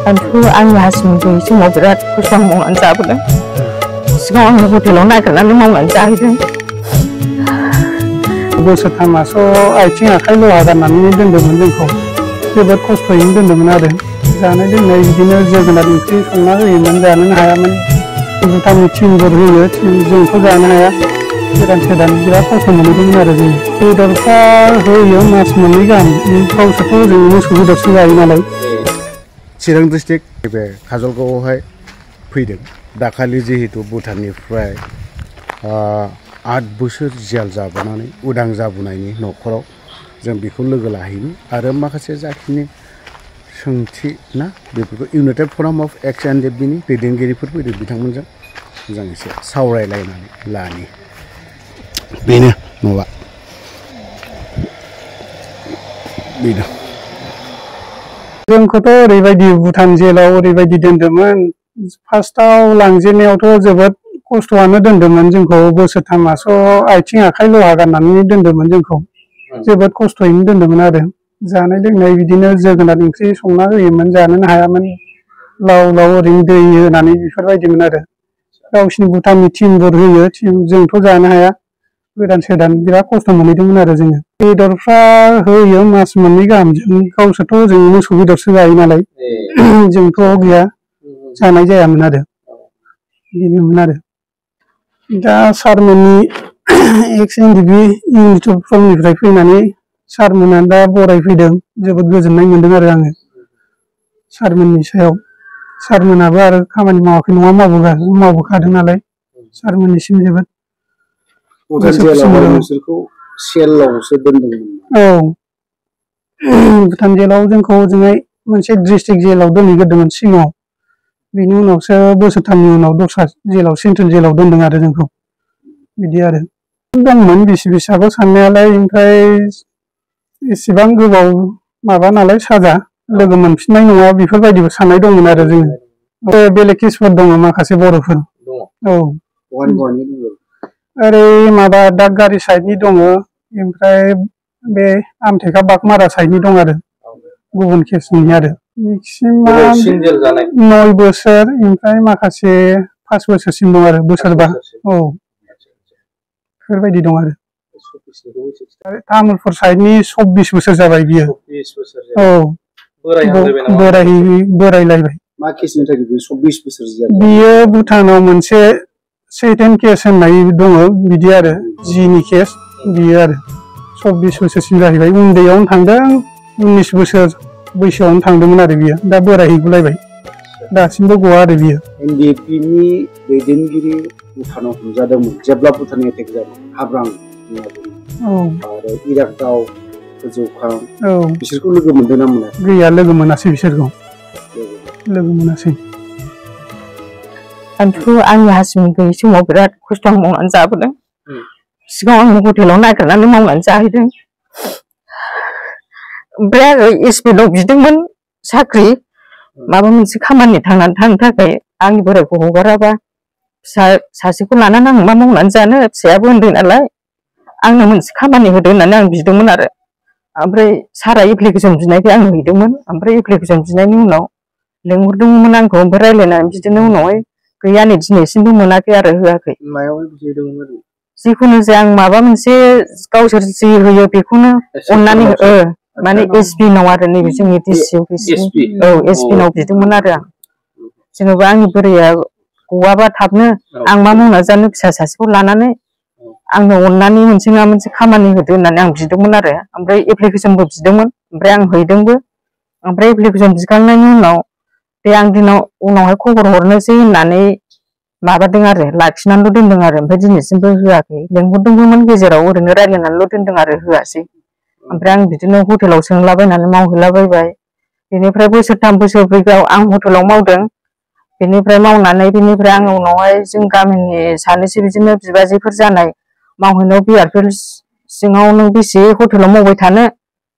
आंथ' आंनि हासबेन्ड गैयि समाव बिराद खस्थ' मावनानै जाबोदों। सिगाङाव आं हटेलाव नागिरनानै मावनानै जाहैदों। बोसोरथामासो आथिं आखाइ लहा गाननानै दोनदोंमोन जोंखौ। जोबोद खस्थ'यैनो दोनदोंमोन आरो जानाय लोंनाय बिदिनो जोगोनार ओंख्रि संना होयोमोन, जानोनो हायामोन। भुटाननि थिंफोर होयो, जोंथ' जानो हाया। गोदान सोदान बिराद खस्थ' मोनदोंमोन आरो जों। बेदरफ्रा होयो मास मोननै गाहाम। गावसोरथ' जों मोसौ बेदरसो जायो नालाय। चिरां डिस्ट्रिक्ट बे काजलगावआवहाय फैदों। दाखालि जिहेतु भुटाननिफ्राय 8 बोसोर जेल जाबोनानै उदां जाबोनायनि न'खराव जों बेखौ लोगो लाहैनो आरो माखासे जाखिनि सोंथि ना बेफोरखौ इउनाइटेड फराम अफ एक्स एन्ड जेबिनि दैदेनगिरिफोर फैदों, बिथांमोनजों जों एसे सावरायलायनानै लानि। बेनो माबा बेनो जोंखौथ' ओरैबायदि भुटान जेलाव ओरैबायदि दोनदोंमोन। फार्स्टआव लांजेननायावथ' जोबोद खस्थ'आनो दोनदोंमोन जोंखौ। बोसोरथामासो आथिं आखाइ लहा गाननानै दोनदोंमोन जोंखौ। जोबोद खस्थ'यैनो दोनदोंमोन आरो जानाय लोंनाय बिदिनो जोगोनार ओंख्रि संना होयोमोन, जानोनो हायामोन। लाव लाव ओरैनो दै होनानै बेफोरबायदिमोन आरो। गावसिनि भुटाननि टिमफोर होयो, जोंथ' जानो हाया। गोदान सोदान बिराद खस्थ' मोनहैदोंमोन आरो जोङो। बेदरफ्रा होयो मास मोननै गाहाम। गावसोरथ' जों मोसौ बेदरसो जायो नालाय। जोंथ' गैया, जानाय जायामोन आरो बिदिनोमोन आरो। दा सारमोननि एक्स एनडिबि इउनिट फ्रमनिफ्राय फैनानै सारमोना दा बरायफैदों। जोबोद गोजोननाय मोनदों आरो आङो सारमोननि सायाव। सारमोनाबो आरो खामानि मावाखै नङा, मावबोखादों नालाय। सारमोननिसिम जोबोद औ, भुटान जेलाव जोंखौ ओजोंहाय मोनसे डिस्ट्रिक्ट जेलाव दोनहैग्रोदोंमोन सिगाङाव। बेनि उनावसो बोसोरथामनि उनाव दस्रा जेलाव सेन्ट्रेल जेलाव दोनदों आरो जोंखौ। बिदि आरो दंमोन बिसिबां साननायालाय। ओमफ्राय एसेबां गोबाव माबा नालाय साजा, लोगो मोनफिननाय नङा बेफोरबायदिबो साननाय दंमोन आरो जोङो। बेलेग केसफोर दङ माखासे बर'फोर। औ, ओरै माबा दागगारि साइडनि दङ, ओमफ्राय बे आमथेखा बागमारा साइडनि दं आरो गुबुन केसनि आरो। मेक्सिमाम 9 बोसोर, ओमफ्राय माखासे 5 बोसोरसिम दं आरो, बोसोरबा। औ, बेफोरबायदि दं आरो। तामुलपुर साइडनि 24 बोसोर जाबाय बियो। औ, बोरायलायबाय। बियो भुटानाव मोनसे सैटेन केस होननाय दङ, बिदि आरो जिनि केस बियो आरो 24 बोसोरसिम जाहैबाय। उन्दैयावनो थांदों, 19 बोसोर बैसोआवनो थांदोंमोन आरो बियो। दा बोरायहैगुलायबाय, दासिमबो गवा आरो बियो। एनडिएफबिनि दैदेनगिरि भुटानाव हमजादोंमोन जेब्ला भुटान एटेक जादों, हाब्रां आरो इरागदाव गोजौखां, बिसोरखौ लोगो मोनदों ना मोनाखै? गैया, लोगो मोनासै बिसोरखौ, लोगो मोनासै। आंथ' आंनि हासबेन्ड गैयि समाव बिराद खस्थ' मावनानै जाबोदों। सिगाङाव आं हटेलाव नागिरनानै मावनानै जाहैदों। ओमफ्राय आरो एसबिआव बिदोंमोन साख्रि, माबा मोनसे खामानि थांनानै थानो थाखाय। आंनि बोरायखौ हगाराबा फिसा सासेखौ लानानै आं मा मावनानै जानो, फिसायाबो उन्दै नालाय। आंनो मोनसे खामानि होदो होननानै आं बिदोंमोन आरो। ओमफ्राय सारआ एप्लिकेसन बिनायखाय आं हैदोंमोन। ओमफ्राय एप्लिकेसन बिनायनि उनाव लेंहरदोंमोन आंखौ, ओमफ्राय रायज्लायनानै बिदिनो उनावहाय गैया नै दिनैसिमबो मोनाखै आरो, होआखै। जिखुनु जाया आं माबा मोनसे गावसोर जि होयो बेखौनो अननानै माने एसबिनाव आरो नैबे जोंनि डिसि अफिसनि, औ, एसबिनाव बिदोंमोन आरो आं। जेनेबा आंनि बोराया गवाबा थाबनो आं मा मावना जानो, फिसा सासेखौ लानानै आंनो अननानै मोनसे नङा मोनसे खामानि होदो होननानै आं बिदोंमोन आरो। ओमफ्राय एप्लिकेसनबो बिदोंमोन, ओमफ्राय आं हैदोंबो। ओमफ्राय एप्लिकेसन बिखांनायनि उनाव दे आं उनावहाय खबर हरनोसै होननानै माबादों आरो, लाखिनानैल' दोनदों आरो। ओमफ्राय दिनैसिमबो होआखै। लेंहरदोंमोन गेजेराव, ओरैनो रायज्लायनानैल' दोनदों आरो, होआसै। ओमफ्राय आं बिदिनो हटेलाव सोंलाबायनानै मावहैलाबायबाय। बेनिफ्राय बोसोरथाम बोसोरब्रैआव आं हटेलाव मावदों। बेनिफ्राय मावनानै बेनिफ्राय आं उनावहाय जों गामिनि सानैसो बिदिनो बिबाजैफोर जानाय मावहैनायाव बिआरपि सिङाव नों बेसे हटेलाव मावबाय थानो,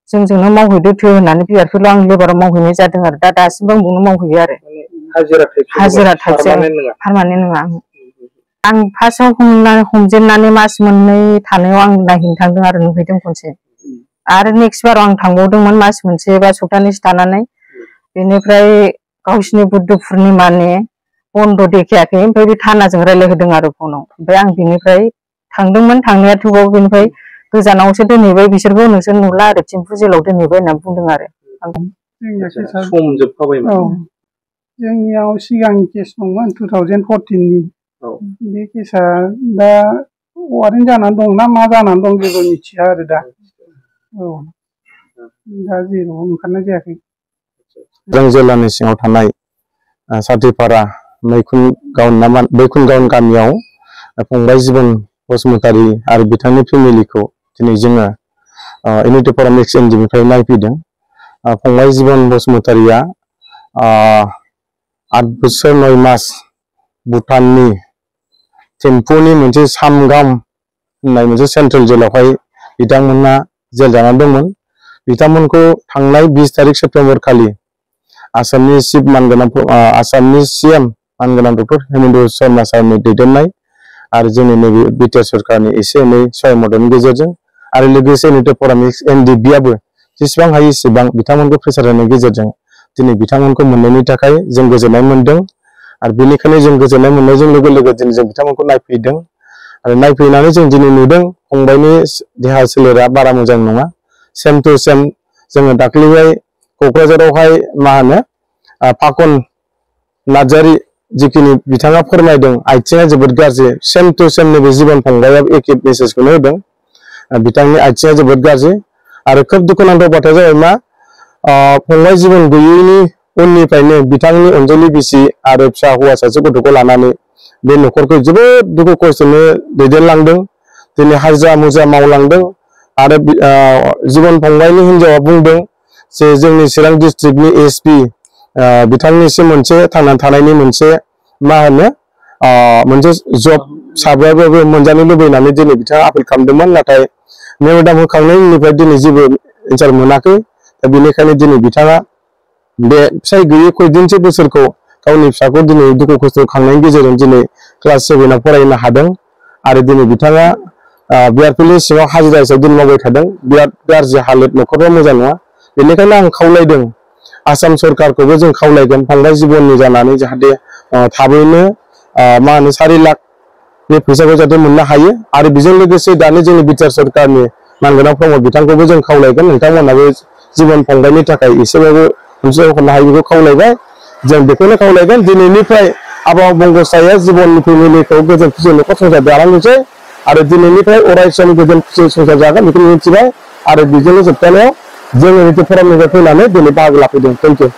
जोंजोंनो मावहैदो थो होननानै बिआरपिल' आं लेबाराव मावहैनाय जादों आरो। दा दासिमबो आं बेयावनो मावहैयो आरो। हाजिरा टाइपसो, पारमानेन्ट नङा। आं फार्स्टआव हमजेननानै मास मोननै थानायाव आं नायहैनो थांदों आरो, नुहैदों खनसे। आरो नेक्स्ट बाराव आं थांबावदोंमोन मास मोनसे बा सप्तानैसो थानानै। बेनिफ्राय गावसिनि बुद्ध पुर्निमानि बन्द देखायाखै ओमफ्राय बे थानाजों रायलायहोदों आरो फनाव ओमफ्राय आं बिनिफ्राय थांदोंमोन थांनाया थेवबाबो बिनिफ्राय गोजानावसो दोनहैबाय बिसोरखौ नोंसोर नुला आरो थिम्फु जेलाव दोनहैबाय होनना बुंदों आरो सम जोबखाबायमोन जोंनियाव सिगां केस दंमोन 2014 नि बे केसा दा वारेन्ट जानानै दं ना मा जानानै दं जेबो मिथिया आरो दा दा जेराव ओंखारनाय जायाखै चिरां जिल्लानि सिङाव थानाय साथिपारा मैखुन गावन गामियाव फंबाय जिबन बसुमतारी आरो बिथांनि फेमिलिखौ दिनै जोङो इउनिटि फराम एक्स एनडिनिफ्राय नायफैदों फंबाय जिबन बसुमतारीया 8 बोसोर 9 मास भुटाननि थिम्फुनि मोनसे सामगाम होननाय मोनसे सेन्ट्रेल जेलावहाय बिथांमोनहा जेल जानानै दंमोन बिथांमोनखौ थांनाय 20 तारिख सेप्तेम्बर खालि आसामनि सीएम मानगोनां डक्टर हेमन्त शर्मा सारनि दैदेननाय आरो जोंनि नैबे बिटिआर सरकारनि एसे एनै सहाय मददनि गेजेरजों आरो लोगोसे इउनिटि फराम एक्स एनडिबिआबो जेसेबां हायो एसेबां बिथांमोनखौ प्रेसार होनायनि गेजेरजों दिनै बिथांमोनखौ मोननायनि थाखाय जों गोजोननाय मोनदों आरो बेनिखायनो जों गोजोननाय मोननायजों लोगो लोगो दिनै जों बिथांमोनखौ नायफैदों आरो नायफैनानै जों दिनै नुदों फंबायनि देहा सोलेरा बारा मोजां नङा सेम टु सेम जोङो दाख्लैहाय क'क्राझारावहाय मा होनो फाखन नार्जारी जिखिनि बिथाङा फोरमायदों आथिङा जोबोद गाज्रि सेम टु सेम नैबे जिबन फंबाया एखे मेसेजखौनो होदों बिथांनि आथिङा जोबोद गाज्रि आरो खोब दुखुनांथाव बाथ्राया जाबाय मा फंबाय जिबन गैयैनि उननिफ्रायनो बिथांनि अनजालि बिसि आरो फिसा हौवा सासे गथ'खौ लानानै बे न'खरखौ जोबोद दुखु खस्थ'नो दैदेनलांदों दिनै हाजिरा मुजिरा मावलांदों आरो जिबन फंबायनि हिनजावा बुंदों जे जोंनि चिरां डिस्ट्रिक्टनि एसपि बिथांनिसिम मोनसे थांनानै थानायनि मोनसे मा होनो मोनसे जब साब्लाबाबो मोनजानो लुबैनानै दिनै बिथाङा आपिल खालामदोंमोन नाथाय मेम'रेन्डाम होखांनायनि उननिफ्राय दिनै जेबो एन्सार मोनाखै दा बेनिखायनो दिनै बिथाङा बे फिसाय गैयै खयदिनसो बोसोरखौ गावनि फिसाखौ दिनै दुखु खस्थ' खांनायनि गेजेरजों दिनै क्लास 7 आव फरायनो हादों आरो दिनै बिथाङा बिआरपिएलनि सिङाव हाजिरा हिसाबै दिनै मावबाय थादों बिराद गाज्रि हालोद न'खरफ्रा मोजां नङा बेनिखायनो आं खावलायदों आसाम सरकारखौबो जों खावलायगोन फंबाय जिबननि जानानै जाहाथे थाबैनो मा होनो 4 लाख बे फैसाखौ जाहाथे मोननो हायो आरो बेजों लोगोसे दानि जोंनि बिटिआर सरकारनि मानगोनां प्रमद बिथांखौबो जों खावलायगोन नोंथांमोनाबो जिबन फंबायनि थाखाय एसेबाबो अनसुंथाइ हरनो हायो बेखौ खावलायबाय जों बेखौनो खावलायगोन दिनैनिफ्राय आबहावा बंग'साया जिबननि फेमिलिखौ गोजोन खुसि न'खर संसार जालांनोसै आरो दिनैनिफ्राय अराय सम गोजोन खुसि संसार जागोन बेखौ मिथिबाय आरो बेजोंनो जोबथानायाव जों इउनिटि फरामनिफ्राय फैनानै दिनै बाहागो लाफैदों थेंक इउ